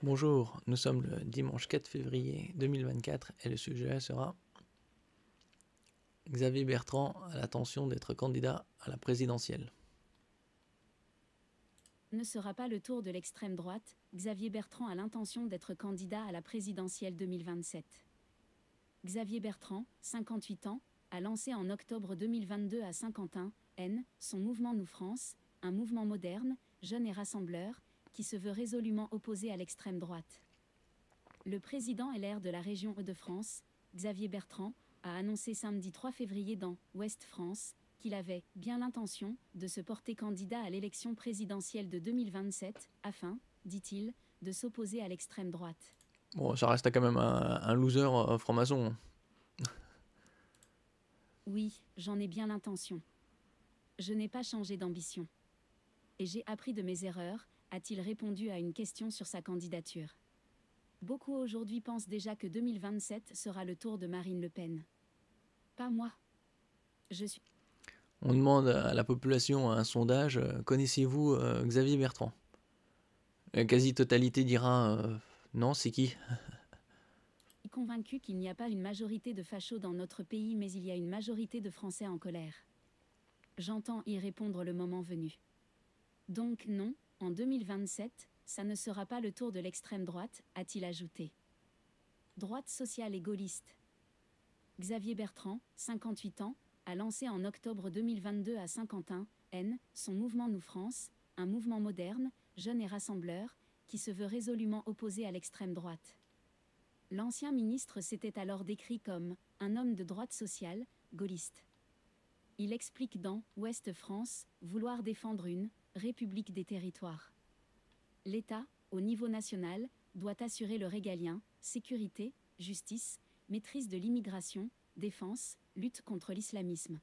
Bonjour, nous sommes le dimanche 4 février 2024 et le sujet sera Xavier Bertrand a l'intention d'être candidat à la présidentielle. Ne sera pas le tour de l'extrême droite, Xavier Bertrand a l'intention d'être candidat à la présidentielle 2027. Xavier Bertrand, 58 ans, a lancé en octobre 2022 à Saint-Quentin, Aisne, son mouvement Nous France, un mouvement moderne, jeune et rassembleur, qui se veut résolument opposé à l'extrême droite. Le président LR de la région Hauts-de-France, Xavier Bertrand, a annoncé samedi 3 février dans Ouest France qu'il avait bien l'intention de se porter candidat à l'élection présidentielle de 2027 afin, dit-il, de s'opposer à l'extrême droite. Bon, ça reste quand même un loser franc-maçon. Oui, j'en ai bien l'intention. Je n'ai pas changé d'ambition. Et j'ai appris de mes erreurs, a-t-il répondu à une question sur sa candidature. Beaucoup aujourd'hui pensent déjà que 2027 sera le tour de Marine Le Pen. Pas moi. Je suis... On demande à la population un sondage, connaissez-vous Xavier Bertrand? La quasi-totalité dira non, c'est qui? convaincu qu'il n'y a pas une majorité de fachos dans notre pays, mais il y a une majorité de Français en colère. J'entends y répondre le moment venu. Donc non, en 2027, ça ne sera pas le tour de l'extrême droite, a-t-il ajouté. Droite sociale et gaulliste. Xavier Bertrand, 58 ans, a lancé en octobre 2022 à Saint-Quentin, Aisne, son mouvement Nous France, un mouvement moderne, jeune et rassembleur, qui se veut résolument opposé à l'extrême droite. L'ancien ministre s'était alors décrit comme un homme de droite sociale, gaulliste. Il explique dans Ouest France vouloir défendre une république des territoires. L'État, au niveau national, doit assurer le régalien, sécurité, justice, maîtrise de l'immigration, défense, lutte contre l'islamisme.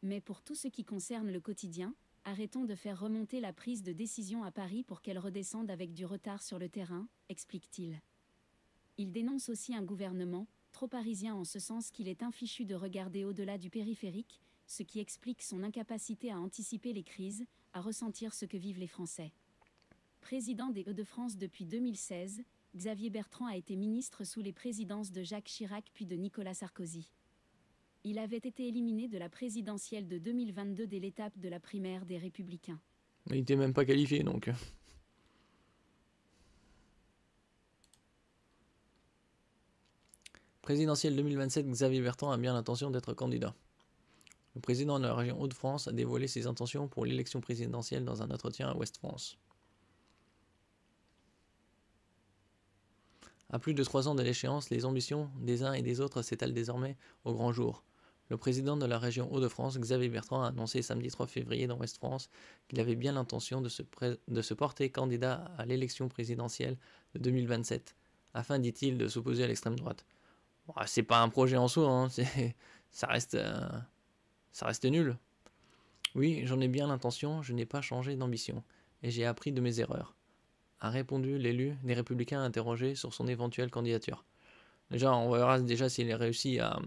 Mais pour tout ce qui concerne le quotidien, arrêtons de faire remonter la prise de décision à Paris pour qu'elle redescende avec du retard sur le terrain, explique-t-il. Il dénonce aussi un gouvernement, trop parisien en ce sens qu'il est infichu de regarder au-delà du périphérique, ce qui explique son incapacité à anticiper les crises, à ressentir ce que vivent les Français. Président des Hauts-de-France depuis 2016, Xavier Bertrand a été ministre sous les présidences de Jacques Chirac puis de Nicolas Sarkozy. Il avait été éliminé de la présidentielle de 2022 dès l'étape de la primaire des Républicains. Il n'était même pas qualifié donc. Présidentielle 2027, Xavier Bertrand a bien l'intention d'être candidat. Le président de la région Hauts-de-France a dévoilé ses intentions pour l'élection présidentielle dans un entretien à Ouest France. À plus de 3 ans de l'échéance, les ambitions des uns et des autres s'étalent désormais au grand jour. Le président de la région Hauts-de-France, Xavier Bertrand, a annoncé samedi 3 février dans Ouest France qu'il avait bien l'intention de se porter candidat à l'élection présidentielle de 2027, afin, dit-il, de s'opposer à l'extrême droite. Bon, c'est pas un projet en soi, hein, ça reste nul. Oui, j'en ai bien l'intention, je n'ai pas changé d'ambition, et j'ai appris de mes erreurs, a répondu l'élu des Républicains interrogé sur son éventuelle candidature. Déjà, on verra déjà s'il a réussi à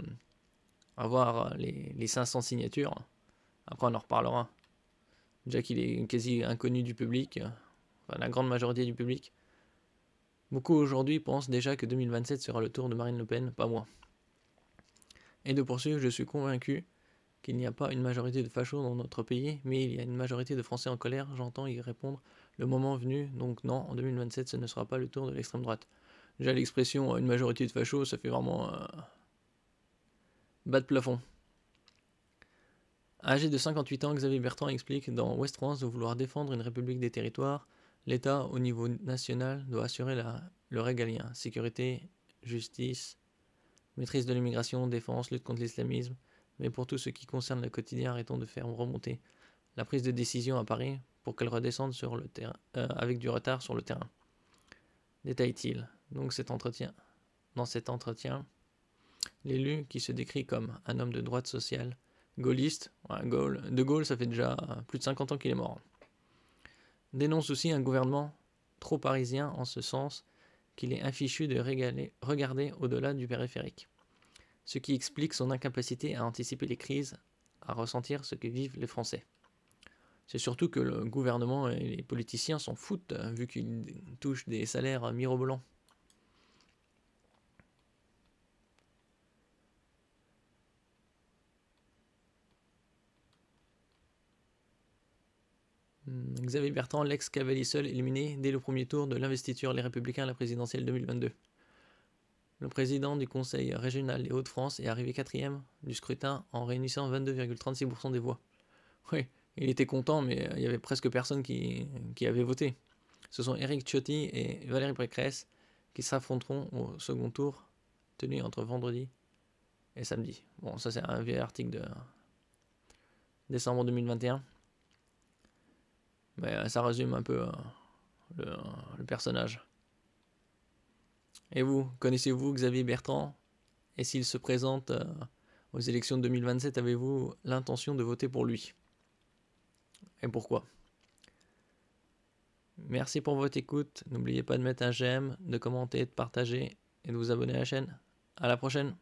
avoir les 500 signatures. Après, on en reparlera. Déjà qu'il est quasi inconnu du public, enfin, la grande majorité du public. Beaucoup aujourd'hui pensent déjà que 2027 sera le tour de Marine Le Pen, pas moi. Et de poursuivre, je suis convaincu qu'il n'y a pas une majorité de fachos dans notre pays, mais il y a une majorité de Français en colère, j'entends y répondre le moment venu, donc non, en 2027 ce ne sera pas le tour de l'extrême droite. Déjà l'expression une majorité de fachos, ça fait vraiment bas de plafond. Âgé de 58 ans, Xavier Bertrand explique dans Ouest France de vouloir défendre une république des territoires. L'État, au niveau national, doit assurer le régalien, sécurité, justice, maîtrise de l'immigration, défense, lutte contre l'islamisme. Mais pour tout ce qui concerne le quotidien, arrêtons de faire remonter la prise de décision à Paris pour qu'elle redescende sur le terrain, avec du retard sur le terrain. Détaille-t-il. Donc dans cet entretien, l'élu, qui se décrit comme un homme de droite sociale, gaulliste, de Gaulle, ça fait déjà plus de 50 ans qu'il est mort, dénonce aussi un gouvernement trop parisien en ce sens qu'il est infichu de regarder au-delà du périphérique, ce qui explique son incapacité à anticiper les crises, à ressentir ce que vivent les Français. C'est surtout que le gouvernement et les politiciens s'en foutent, vu qu'ils touchent des salaires mirobolants. Xavier Bertrand, l'ex-cavalier seul, éliminé dès le premier tour de l'investiture Les Républicains à la présidentielle 2022. Le président du conseil régional des Hauts-de-France est arrivé 4e du scrutin en réunissant 22,36% des voix. Oui, il était content, mais il y avait presque personne qui avait voté. Ce sont Éric Ciotti et Valérie Pécresse qui s'affronteront au second tour, tenu entre vendredi et samedi. Bon, ça c'est un vieux article de décembre 2021. Mais ça résume un peu le personnage. Et vous, connaissez-vous Xavier Bertrand? Et s'il se présente aux élections de 2027, avez-vous l'intention de voter pour lui? Et pourquoi? Merci pour votre écoute. N'oubliez pas de mettre un j'aime, de commenter, de partager et de vous abonner à la chaîne. À la prochaine!